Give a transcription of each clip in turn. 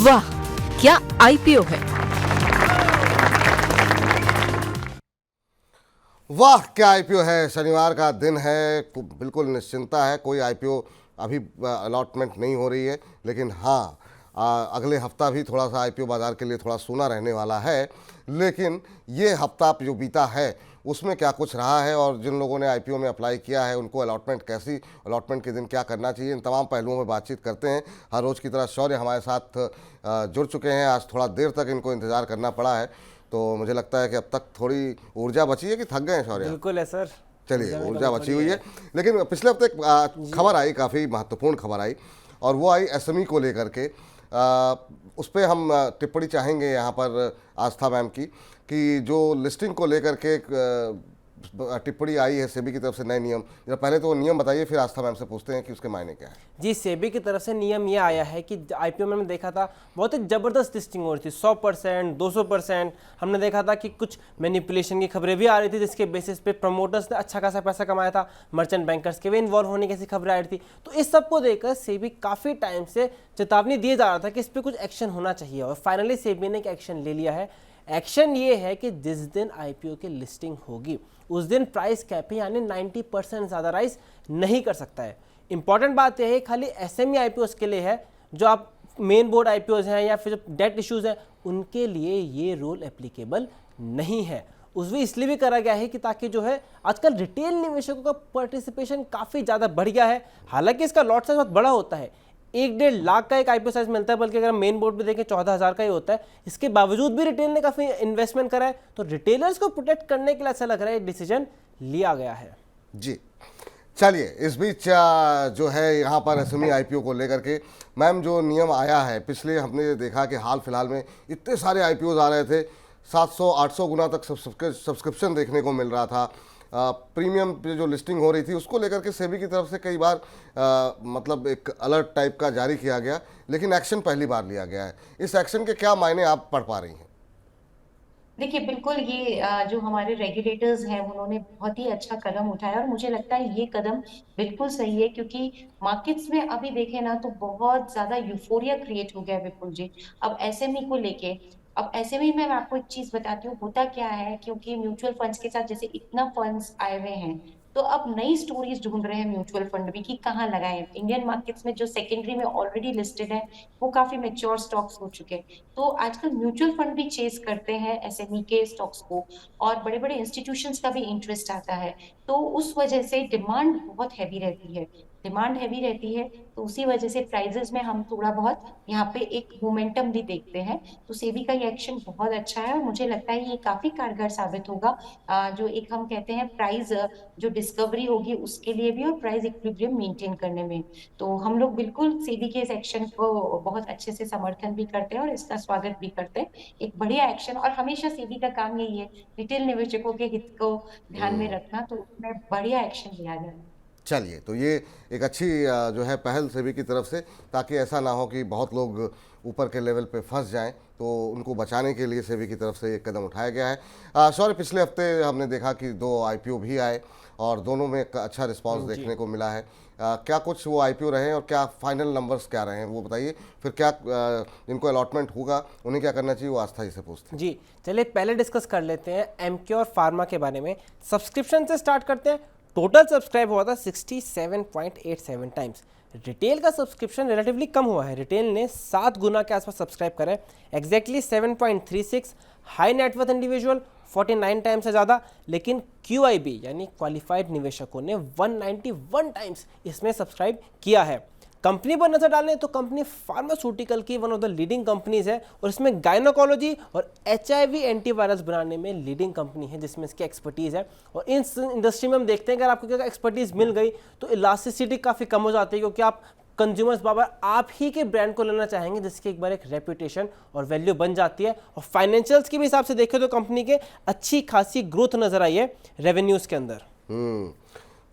वाह, क्या आईपीओ है। वाह क्या आईपीओ है। शनिवार का दिन है, बिल्कुल निश्चिंता है, कोई आईपीओ अभी अलॉटमेंट नहीं हो रही है। लेकिन हाँ, अगले हफ्ता भी थोड़ा सा आईपीओ बाज़ार के लिए थोड़ा सूना रहने वाला है। लेकिन ये हफ्ता जो बीता है उसमें क्या कुछ रहा है और जिन लोगों ने आईपीओ में अप्लाई किया है उनको अलॉटमेंट कैसी, अलॉटमेंट के दिन क्या करना चाहिए, इन तमाम पहलुओं में बातचीत करते हैं। हर रोज़ की तरह शौर्य हमारे साथ जुड़ चुके हैं। आज थोड़ा देर तक इनको इंतज़ार करना पड़ा है, तो मुझे लगता है कि अब तक थोड़ी ऊर्जा बची है कि थक गए हैं शौर्य? बिल्कुल है सर। चलिए, ऊर्जा बची हुई है। लेकिन पिछले हफ्ते एक खबर आई, काफ़ी महत्वपूर्ण खबर आई, और वो आई एसएमई को लेकर के। उस पर हम टिप्पणी चाहेंगे यहाँ पर आस्था मैम की, कि जो लिस्टिंग को लेकर के टिप्पणी आई है सेबी की तरफ से, नए नियम। जरा पहले तो वो नियम बताइए, फिर आस्था मैम से पूछते हैं कि उसके मायने क्या है। जी, सेबी की तरफ से नियम ये आया है कि आईपीओ में हमने देखा था बहुत ही ज़बरदस्त लिस्टिंग हो रही थी, 100%, 200%। हमने देखा था कि कुछ मैनिपुलेशन की खबरें भी आ रही थी, जिसके बेसिस पे प्रमोटर्स ने अच्छा खासा पैसा कमाया था, मर्चेंट बैंकर्स के भी इन्वॉल्व होने की ऐसी खबरें आ रही थी। तो इस सबको देखकर सेबी काफ़ी टाइम से चेतावनी दिए जा रहा था कि इस पर कुछ एक्शन होना चाहिए, और फाइनली सेबी ने एक एक्शन ले लिया है। एक्शन ये है कि जिस दिन आईपीओ की लिस्टिंग होगी उस दिन प्राइस कैप यानी 90% ज़्यादा राइज नहीं कर सकता है। इंपॉर्टेंट बात यह है खाली एसएमई आईपीओस के लिए है, जो आप मेन बोर्ड आईपीओस हैं या फिर जो डेट इश्यूज हैं उनके लिए ये रूल एप्लीकेबल नहीं है। उसमें इसलिए भी करा गया है कि ताकि जो है आजकल रिटेल निवेशकों का पार्टिसिपेशन काफ़ी ज़्यादा बढ़ गया है। हालांकि इसका लॉट साइज बहुत बड़ा होता है, 1-1.5 लाख का एक आईपीओ साइज मिलता है, बल्कि अगर मेन बोर्ड पे देखें 14,000 का ही होता है। इसके बावजूद भी रिटेल ने काफ़ी इन्वेस्टमेंट करा है, तो रिटेलर्स को प्रोटेक्ट करने के लिए ऐसा लग रहा है डिसीजन लिया गया है। जी चलिए, इस बीच जो है यहाँ पर एसएमई आईपीओ को लेकर के मैम जो नियम आया है, पिछले हमने देखा कि हाल फिलहाल में इतने सारे आईपीओज आ रहे थे, 700-800 गुना तक सब्सक्रिप्शन देखने को मिल रहा था। प्रीमियम पे जो लिस्टिंग हो रही थी उसको लेकर के सेबी की तरफ से कई बार मतलब एक अलर्ट टाइप का जारी किया गया, लेकिन एक्शन पहली बार लिया गया है। इस एक्शन के क्या मायने आप पढ़ पा रही हैं? देखिए, बिल्कुल ये जो हमारे रेगुलेटर्स हैं उन्होंने बहुत ही अच्छा कदम उठाया, और मुझे लगता है ये कदम बिल्कुल सही है, क्योंकि मार्केट्स में अभी देखें ना तो बहुत ज्यादा यूफोरिया क्रिएट हो गया है विपुल जी, अब एसएमई को लेके। अब एसएमई में मैं आपको एक चीज बताती हूँ होता क्या है, क्योंकि म्यूचुअल फंड्स के साथ जैसे इतना फंड्स आए हुए हैं, तो अब नई स्टोरीज ढूंढ रहे हैं म्यूचुअल फंड भी कि कहाँ लगाएं। इंडियन मार्केट्स में जो सेकेंडरी में ऑलरेडी लिस्टेड है वो काफी मेच्योर स्टॉक्स हो चुके हैं, तो आजकल म्यूचुअल फंड भी चेस करते हैं एसएमई के स्टॉक्स को, और बड़े बड़े इंस्टीट्यूशंस का भी इंटरेस्ट आता है। तो उस वजह से डिमांड बहुत हैवी रहती है, डिमांड हैवी रहती है, तो उसी वजह से प्राइजेस में हम थोड़ा बहुत यहाँ पे एक मोमेंटम भी देखते हैं। तो सेबी का ये एक्शन बहुत अच्छा है, और मुझे लगता है ये काफी कारगर साबित होगा। जो एक हम कहते हैं प्राइस जो डिस्कवरी होगी उसके लिए भी, और प्राइस इक्विलिब्रियम मेंटेन करने में। तो हम लोग बिल्कुल सेबी के इस एक्शन को बहुत अच्छे से समर्थन भी करते हैं और इसका स्वागत भी करते हैं। एक बढ़िया एक्शन, और हमेशा सेबी का काम यही है रिटेल निवेशकों के हित को ध्यान में रखना, तो उसमें बढ़िया एक्शन लिया जाए। चलिए, तो ये एक अच्छी जो है पहल सेबी की तरफ से, ताकि ऐसा ना हो कि बहुत लोग ऊपर के लेवल पे फंस जाएं, तो उनको बचाने के लिए सेबी की तरफ से एक कदम उठाया गया है। सॉरी, पिछले हफ्ते हमने देखा कि 2 आईपीओ भी आए और दोनों में एक अच्छा रिस्पांस देखने को मिला है। क्या कुछ वो आईपीओ रहे और क्या फाइनल नंबर्स क्या रहे हैं वो बताइए, फिर क्या जिनको अलॉटमेंट होगा उन्हें क्या करना चाहिए वो आस्था जी से पूछते हैं। जी चलिए, पहले डिस्कस कर लेते हैं एमक्योर फार्मा के बारे में। सब्सक्रिप्शन से स्टार्ट करते हैं। टोटल सब्सक्राइब हुआ था 67.87 टाइम्स। रिटेल का सब्सक्रिप्शन रिलेटिवली कम हुआ है, रिटेल ने 7 गुना के आसपास सब्सक्राइब करें, exactly 7.36। High net worth individual 49 times से ज़्यादा, लेकिन QIB यानी क्वालिफाइड निवेशकों ने 191 टाइम्स इसमें सब्सक्राइब किया है। कंपनी पर नजर डालें तो कंपनी फार्मास्यूटिकल की one of the leading companies है, और इसमें गायनोकोलॉजी और HIV एंटीवायरस बनाने में लीडिंग कंपनी है जिसमें इसकी एक्सपर्टीज है। और इस इंडस्ट्री में हम देखते हैं अगर आपको क्या एक्सपर्टीज मिल गई तो इलास्टिसिटी काफ़ी कम हो जाती है, क्योंकि आप कंज्यूमर्स बाबर आप ही के ब्रांड को लेना चाहेंगे, जिसकी एक बार एक रेपुटेशन और वैल्यू बन जाती है। और फाइनेंशियल्स के भी हिसाब से देखें तो कंपनी के अच्छी खासी ग्रोथ नजर आई है रेवेन्यूज के अंदर।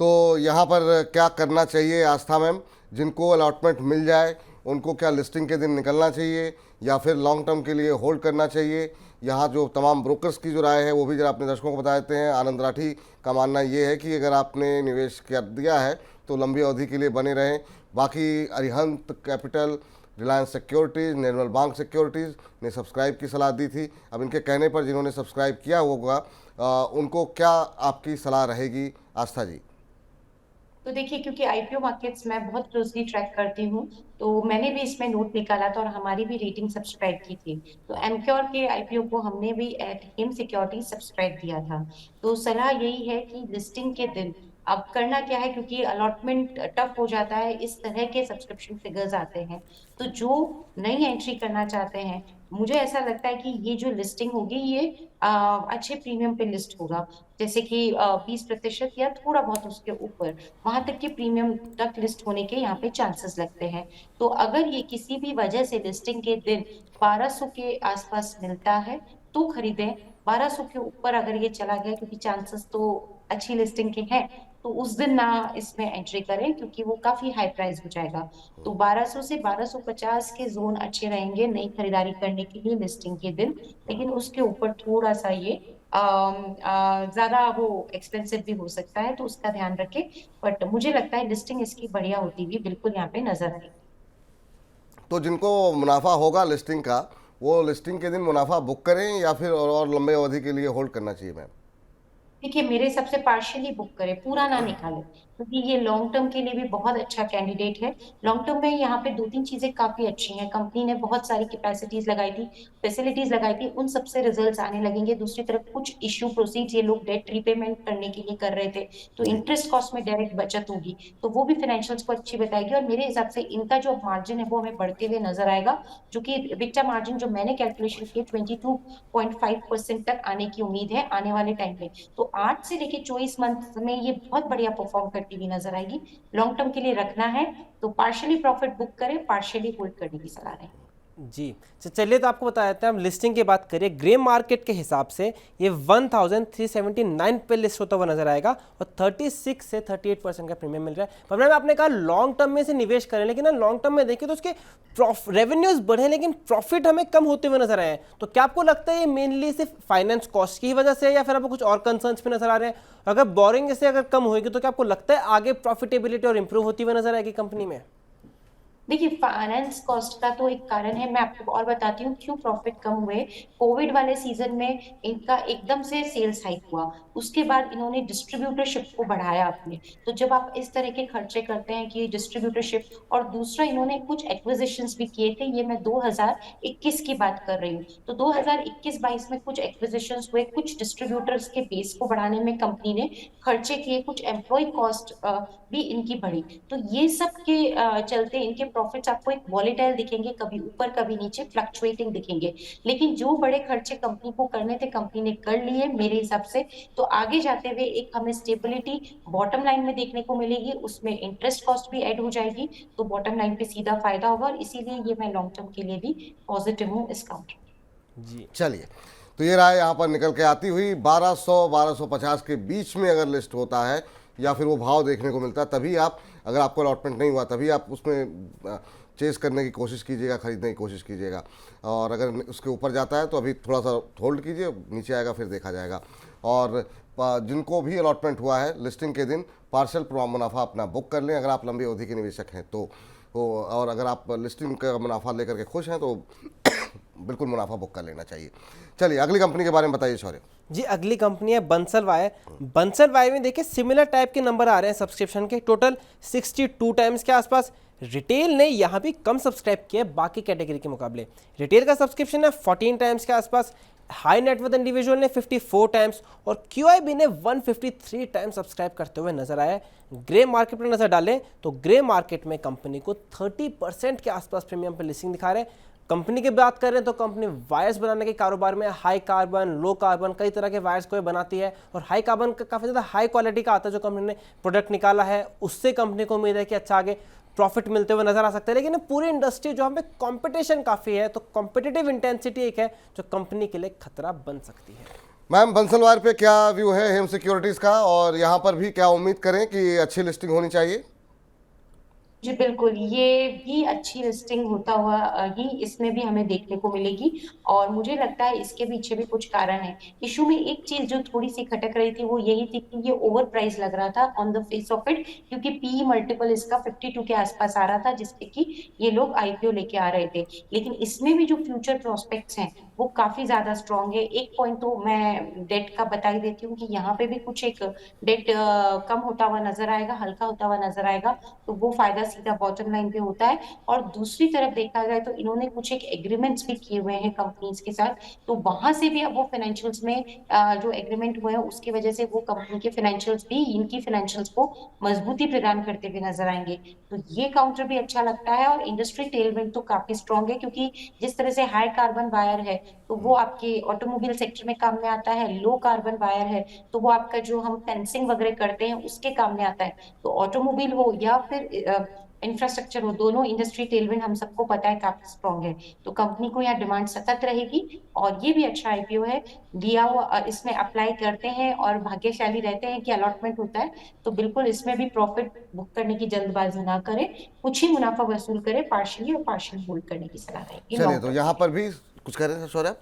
तो यहाँ पर क्या करना चाहिए आस्था मैम? जिनको अलॉटमेंट मिल जाए उनको क्या लिस्टिंग के दिन निकलना चाहिए या फिर लॉन्ग टर्म के लिए होल्ड करना चाहिए? यहाँ जो तमाम ब्रोकर्स की जो राय है वो भी जरा अपने दर्शकों को बता देते हैं। आनंद राठी का मानना ये है कि अगर आपने निवेश कर दिया है तो लंबी अवधि के लिए बने रहें। बाकी अरिहंत कैपिटल, रिलायंस सिक्योरिटीज़, निर्मल बैंक सिक्योरिटीज़ ने सब्सक्राइब की सलाह दी थी। अब इनके कहने पर जिन्होंने सब्सक्राइब किया होगा उनको क्या आपकी सलाह रहेगी आस्था जी? तो देखिए, क्योंकि आईपीओ मार्केट्स मैं बहुत क्लोजली ट्रैक करती हूँ, तो मैंने भी इसमें नोट निकाला था और हमारी भी रेटिंग सब्सक्राइब की थी। तो एमक्योर के आईपीओ को हमने भी एट हेम सिक्योरिटी सब्सक्राइब दिया था। तो सलाह यही है कि लिस्टिंग के दिन अब करना क्या है, क्योंकि अलॉटमेंट टफ हो जाता है, इस तरह के सब्सक्रिप्शन फिगर्स आते हैं। तो जो नई एंट्री करना चाहते हैं, मुझे ऐसा लगता है कि ये जो लिस्टिंग होगी ये अच्छे प्रीमियम पे लिस्ट होगा, जैसे कि 20% या थोड़ा बहुत उसके ऊपर, वहां तक के प्रीमियम तक लिस्ट होने के यहाँ पे चांसेस लगते हैं। तो अगर ये किसी भी वजह से लिस्टिंग के दिन 1200 के आसपास मिलता है तो खरीदें। 1200 के ऊपर अगर ये चला गया, क्योंकि चांसेस तो अच्छी लिस्टिंग के हैं, तो उस दिन ना इसमें एंट्री करें, क्योंकि वो काफी हाई प्राइस हो जाएगा। तो 1200 से 1250 के जोन अच्छे रहेंगे नई खरीदारी करने के लिए लिस्टिंग के दिन। लेकिन उसके ऊपर थोड़ा सा ये ज्यादा वो एक्सपेंसिव भी हो सकता है, तो उसका ध्यान रखें। बट मुझे लगता है लिस्टिंग इसकी बढ़िया होती हुई बिल्कुल यहाँ पे नजर आएगी। तो जिनको मुनाफा होगा लिस्टिंग का, वो लिस्टिंग के दिन मुनाफा बुक करें या फिर और लंबे अवधि के लिए होल्ड करना चाहिए मैम? देखिए, मेरे हिसाब से पार्शियली बुक करें, पूरा ना निकालें, क्योंकि ये लॉन्ग टर्म के लिए भी बहुत अच्छा कैंडिडेट है। लॉन्ग टर्म में यहाँ पे 2-3 चीजें काफी अच्छी हैं। कंपनी ने बहुत सारी कैपेसिटीज लगाई थी, फैसिलिटीज लगाई थी, उन सबसे रिजल्ट्स आने लगेंगे। दूसरी तरफ कुछ इश्यू प्रोसीड्स ये लोग डेट रीपेमेंट करने के लिए कर रहे थे, तो जी इंटरेस्ट कॉस्ट में डायरेक्ट बचत होगी, तो वो भी फाइनेंशियल्स को अच्छी बताएगी। और मेरे हिसाब से इनका जो मार्जिन है वो हमें बढ़ते हुए नजर आएगा, जो कि EBITDA मार्जिन जो मैंने कैलकुलेशन किया 22.5% तक आने की उम्मीद है आने वाले टाइम में। तो 8 से लेके 24 मंथ में ये बहुत बढ़िया परफॉर्म करती हुई नजर आएगी। लॉन्ग टर्म के लिए रखना है तो पार्शियली प्रॉफिट बुक करें, पार्शियली होल्ड करने की सलाह है। जी, तो चलिए तो आपको बता देते हैं, हम लिस्टिंग की बात करिए ग्रे मार्केट के हिसाब से ये 1379 पे लिस्ट होता हुआ नजर आएगा और 36 से 38% का प्रीमियम मिल रहा है। पर मैम आपने कहा लॉन्ग टर्म में से निवेश करें, लेकिन ना लॉन्ग टर्म में देखिए तो उसके रेवेन्यूज बढ़े लेकिन प्रॉफिट हमें कम होते हुए नजर आए हैं। तो क्या आपको लगता है ये मेनली सिर्फ फाइनेंस कॉस्ट की वजह से है या फिर आपको कुछ और कंसर्न्स पे नजर आ रहे हैं? अगर बोरिंग से अगर कम होगी तो क्या आपको लगता है आगे प्रॉफिटेबिलिटी और इंप्रूव होती हुई नजर आएगी कंपनी में? देखिए, फाइनेंस कॉस्ट का तो एक कारण है, मैं आपको और बताती हूँ क्यों प्रॉफिट कम हुए। कोविड वाले सीजन में इनका एकदम से सेल्स हाइक हुआ, उसके बाद इन्होंने डिस्ट्रीब्यूटरशिप को बढ़ाया अपने। तो जब आप इस तरह के खर्चे करते हैं कि डिस्ट्रीब्यूटरशिप, और दूसरा इन्होंने कुछ एक्विजिशंस भी किए थे, ये मैं 2021 की बात कर रही हूँ। तो 2021-22 में कुछ एक्विजिशंस हुए, कुछ डिस्ट्रीब्यूटर्स के बेस को बढ़ाने में कंपनी ने खर्चे किए, कुछ एम्प्लॉय कॉस्ट भी इनकी बढ़ी। तो ये सब के चलते इनके प्रॉफिट्स आपको एक वॉलेटाइल दिखेंगे, कभी ऊपर कभी नीचे फ्लक्चुएटिंग दिखेंगे। लेकिन जो बड़े खर्चे कंपनी को करने थे कंपनी ने कर लिए मेरे हिसाब से। तो आगे जाते हुए एक हमें स्टेबिलिटी बॉटम लाइन में देखने को मिलेगी, उसमें इंटरेस्ट कॉस्ट भी ऐड हो जाएगी, तो बॉटम लाइन पे सीधा फायदा होगा। और इसीलिए ये मैं लॉन्ग टर्म के लिए भी पॉजिटिव हूँ इस काउंटर। जी, चलिए, तो ये राय यहाँ पर निकल के आती हुई 1200-1250 के बीच में अगर लिस्ट होता है या फिर वो भाव देखने को मिलता है, तभी आप, अगर आपको अलॉटमेंट नहीं हुआ तभी आप उसमें चेस करने की कोशिश कीजिएगा, खरीदने की कोशिश कीजिएगा। और अगर उसके ऊपर जाता है तो अभी थोड़ा सा होल्ड कीजिए, नीचे आएगा फिर देखा जाएगा। और जिनको भी अलॉटमेंट हुआ है लिस्टिंग के दिन पार्शियल मुनाफा अपना बुक कर लें अगर आप लंबी अवधि के निवेशक हैं तो। और अगर आप लिस्टिंग का मुनाफा लेकर के खुश हैं तो बिल्कुल मुनाफा बुक कर लेना चाहिए। चलिए अगली कंपनी के बारे में बताइए शौर्य जी। अगली कंपनी है बंसल वायर। बंसल वायर में देखिए सिमिलर टाइप के नंबर आ रहे हैं सब्सक्रिप्शन के, टोटल 62 टाइम्स के आसपास। रिटेल ने यहाँ भी कम सब्सक्राइब किया है बाकी कैटेगरी के मुकाबले। रिटेल का सब्सक्रिप्शन है 14 टाइम्स के आसपास, हाई नेटवर्थ इंडिविजुअल ने 54 टाइम्स और QIB ने 153 टाइम्स सब्सक्राइब करते हुए नजर आया है। ग्रे मार्केट पर नजर डालें तो ग्रे मार्केट में कंपनी को 30% के आसपास प्रीमियम पर लिस्टिंग दिखा रहे हैं। कंपनी की बात करें तो कंपनी वायर्स बनाने के कारोबार में हाई कार्बन, लो कार्बन कई तरह के वायर्स को बनाती है और हाई कार्बन का काफ़ी ज़्यादा हाई क्वालिटी का आता है जो कंपनी ने प्रोडक्ट निकाला है, उससे कंपनी को उम्मीद है कि अच्छा आगे प्रॉफिट मिलते हुए नजर आ सकते हैं। लेकिन पूरी इंडस्ट्री जो हमें कंपटीशन काफ़ी है, तो कॉम्पिटिटिव इंटेंसिटी एक है जो कंपनी के लिए खतरा बन सकती है। मैम, बंसल वायर पे क्या व्यू है हेम सिक्योरिटीज़ का, और यहाँ पर भी क्या उम्मीद करें कि अच्छी लिस्टिंग होनी चाहिए? जी बिल्कुल, ये भी अच्छी लिस्टिंग होता हुआ ही इसमें भी हमें देखने को मिलेगी और मुझे लगता है इसके पीछे भी कुछ कारण है। इश्यू में एक चीज़ जो थोड़ी-सी खटक रही थी वो यही थी कि ये ओवर प्राइस लग रहा था on the face of it, क्योंकि पीई मल्टीपल इसका 52 के आसपास आ रहा था जिससे कि ये लोग आईपीओ लेके आ रहे थे। लेकिन इसमें भी जो फ्यूचर प्रोस्पेक्ट्स हैं वो काफ़ी ज़्यादा स्ट्रॉन्ग है। एक पॉइंट तो मैं डेट का बता ही देती हूँ कि यहाँ पे भी कुछ एक डेट कम होता हुआ नज़र आएगा, हल्का होता हुआ नज़र आएगा, तो वो फायदा सीधा बॉटम लाइन पे होता है। और दूसरी तरफ देखा जाए तो इन्होंने कुछ एक एग्रीमेंट्स भी किए हुए हैं कंपनीज के साथ, तो वहां से भी अब वो फाइनेंशियल्स में जो एग्रीमेंट हुए हैं उसकी वजह से वो कंपनी के फाइनेंशियल्स भी इनकी फाइनेंशियल्स को मजबूती प्रदान करते हुए नजर आएंगे। तो ये काउंटर भी अच्छा लगता है और इंडस्ट्री टेलविंड तो काफी स्ट्रांग है, क्योंकि जिस तरह से हाई कार्बन वायर है तो वो आपके ऑटोमोबाइल सेक्टर में काम में आता है, लो कार्बन वायर है तो वो आपका जो हम फेंसिंग वगैरह करते हैं उसके काम में आता है। तो ऑटोमोबाइल हो या फिर इंफ्रास्ट्रक्चर हो, दोनों इंडस्ट्री टेलविंड हम सबको पता है काफी स्ट्रांग है। तो कंपनी को यहाँ डिमांड सतत रहेगी और ये भी अच्छा आईपीओ है। लिया हुआ इसमें अप्लाई करते हैं और भाग्यशाली रहते हैं कि अलॉटमेंट होता है, तो बिल्कुल इसमें भी प्रॉफिट बुक करने की जल्दबाजी ना करें, कुछ ही मुनाफा वसूल करें पार्शियली और पार्शियल होल्ड करने की सलाह रहेगी चलिए, लॉन्ग तो टर्म। यहाँ पर भी कुछ कह रहे हैं सौरभ?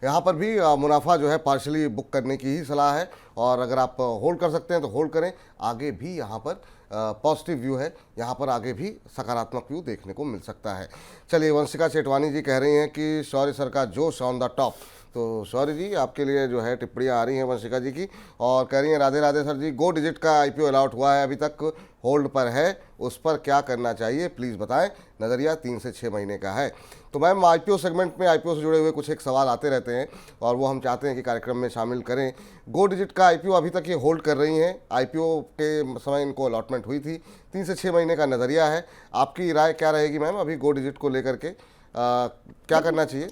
यहाँ पर भी मुनाफा जो है पार्शली बुक करने की ही सलाह है, और अगर आप होल्ड कर सकते हैं तो होल्ड करें। आगे भी यहाँ पर पॉजिटिव व्यू है, यहाँ पर आगे भी सकारात्मक व्यू देखने को मिल सकता है। चलिए, वंशिका सेठवानी जी कह रही हैं कि शौर्य सर का जोश ऑन द टॉप। तो शौर्य जी, आपके लिए जो है टिप्पणियाँ आ रही हैं वंशिका जी की, और कह रही हैं राधे राधे सर जी, गो डिजिट का आईपीओ अलॉट हुआ है, अभी तक होल्ड पर है, उस पर क्या करना चाहिए प्लीज़ बताएं, नज़रिया 3 से 6 महीने का है। तो मैम, आईपीओ सेगमेंट में आईपीओ से जुड़े हुए कुछ एक सवाल आते रहते हैं और वो हम चाहते हैं कि कार्यक्रम में शामिल करें। गो डिजिट का आईपीओ अभी तक ये होल्ड कर रही हैं, आईपीओ के समय इनको अलॉटमेंट हुई थी, 3 से 6 महीने का नज़रिया है। आपकी राय क्या रहेगी मैम अभी गो डिजिट को लेकर के, क्या करना चाहिए?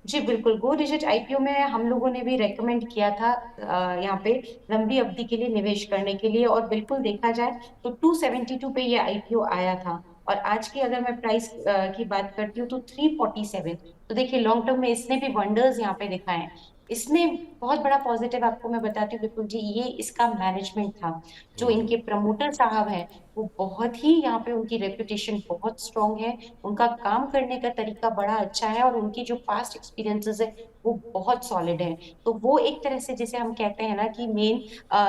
जी बिल्कुल, गो डिजिट आईपीओ में हम लोगों ने भी रेकमेंड किया था यहाँ पे लंबी अवधि के लिए निवेश करने के लिए, और बिल्कुल देखा जाए तो 272 पे ये आईपीओ आया था और आज की अगर मैं प्राइस की बात करती हूँ तो 347। तो देखिए लॉन्ग टर्म में इसने भी वंडर्स यहाँ पे दिखाए हैं। इसमें बहुत बड़ा पॉजिटिव आपको मैं बताती हूँ बिल्कुल जी, ये इसका मैनेजमेंट था। जो इनके प्रमोटर साहब हैं वो बहुत ही यहाँ पे उनकी रेपुटेशन बहुत स्ट्रांग है, उनका काम करने का तरीका बड़ा अच्छा है और उनकी जो पास्ट एक्सपीरियंसेस है वो बहुत सॉलिड है। तो वो एक तरह से जिसे हम कहते हैं ना कि मेन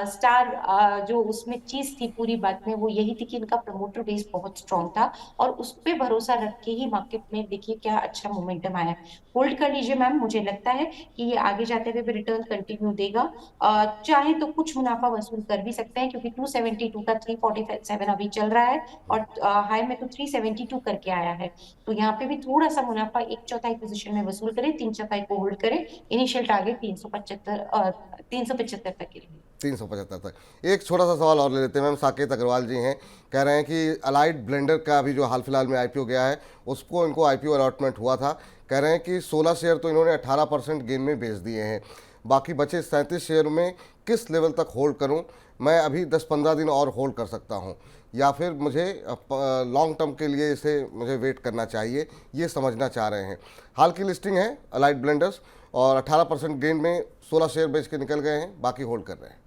स्टार जो उसमें चीज थी पूरी बात में वो यही थी कि इनका प्रमोटर बेस बहुत स्ट्रांग था और उस पर भरोसा रख के ही मार्केट में देखिए क्या अच्छा मोमेंटम आया। होल्ड कर लीजिए मैम, मुझे लगता है कि ये आगे जाते हुए भी रिटर्न कंटिन्यू देगा। चाहे तो कुछ मुनाफा वसूल कर भी सकते हैं क्योंकि 272 का 347 अभी चल रहा है और हाई में तो 372 करके आया है। तो यहाँ पे भी थोड़ा सा मुनाफा एक चौथाई पोजीशन में वसूल करें, 3/4 को होल्ड करें। इनिशियल टारगेट 375 तक के लिए। 375 तक। एक छोटा सा सवाल और ले लेते हैं मैम, साकेत अग्रवाल जी हैं, कह रहे हैं कि अलाइड ब्लेंडर का भी जो हाल फिलहाल में आईपीओ गया है उसको इनको आईपीओ अलॉटमेंट हुआ था, कह रहे हैं कि 16 शेयर तो इन्होंने 18% गेन में बेच दिए हैं, बाकी बचे 37 शेयर में किस लेवल तक होल्ड करूं? मैं अभी 10-15 दिन और होल्ड कर सकता हूं या फिर मुझे लॉन्ग टर्म के लिए इसे मुझे वेट करना चाहिए, ये समझना चाह रहे हैं। हाल की लिस्टिंग है अलाइड ब्लेंडर्स और 18% गेन में 16 शेयर बेच के निकल गए हैं, बाकी होल्ड कर रहे हैं।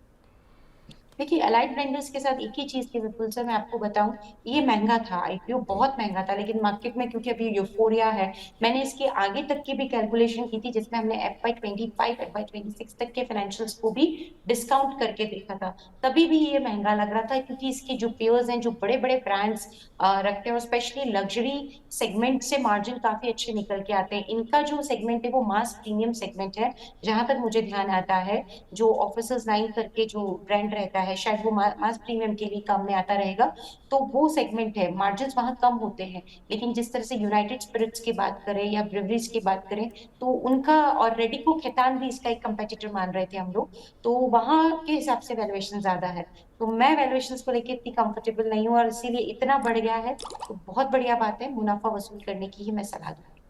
देखिए अलाइड ब्लेंडर्स के साथ एक ही चीज थी विपुल सर, मैं आपको बताऊं, ये महंगा था, आईपीओ बहुत महंगा था, लेकिन मार्केट में क्योंकि अभी यूफोरिया है, मैंने इसके आगे तक की भी कैलकुलेशन की थी जिसमें हमने FY25 FY26 तक के फाइनेंशियल्स को भी डिस्काउंट करके देखा था, तभी भी ये महंगा लग रहा था क्योंकि इसके जो पेयर्स हैं जो बड़े बड़े ब्रांड्स रखते हैं और स्पेशली लग्जरी सेगमेंट से मार्जिन काफी अच्छे निकल के आते हैं। इनका जो सेगमेंट है वो मास प्रीमियम सेगमेंट है, जहां तक मुझे ध्यान आता है। जो ऑफिसर्स लाइन करके जो ब्रांड रहता है शायद वो मास प्रीमियम के लिए काम में आता रहेगा, तो वो सेगमेंट है, मार्जिन वहां कम होते हैं। लेकिन जिस तरह से यूनाइटेड स्पिरिट्स की बात करें या ब्रिवरीज की बात करें तो उनका और रेडिको खैतान भी इसका एक कंपेटिटर मान रहे थे हम लोग, तो वहां के हिसाब से वैल्यूएशन ज्यादा है। तो मैं वैल्यूएशन को लेकर इतनी कंफर्टेबल नहीं हूँ और इसीलिए इतना बढ़ गया है, तो बहुत बढ़िया बात है, मुनाफा वसूल करने की ही मैं सलाह दूंगी।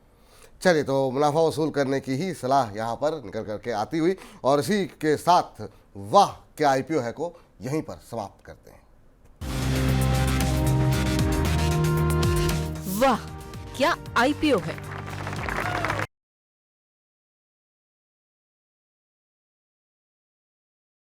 चलिए, तो मुनाफा वसूल करने की ही सलाह यहाँ पर निकल करके आती हुई, और इसी के साथ वाह क्या आईपीओ है को यहीं पर समाप्त करते हैं। वाह क्या आईपीओ है।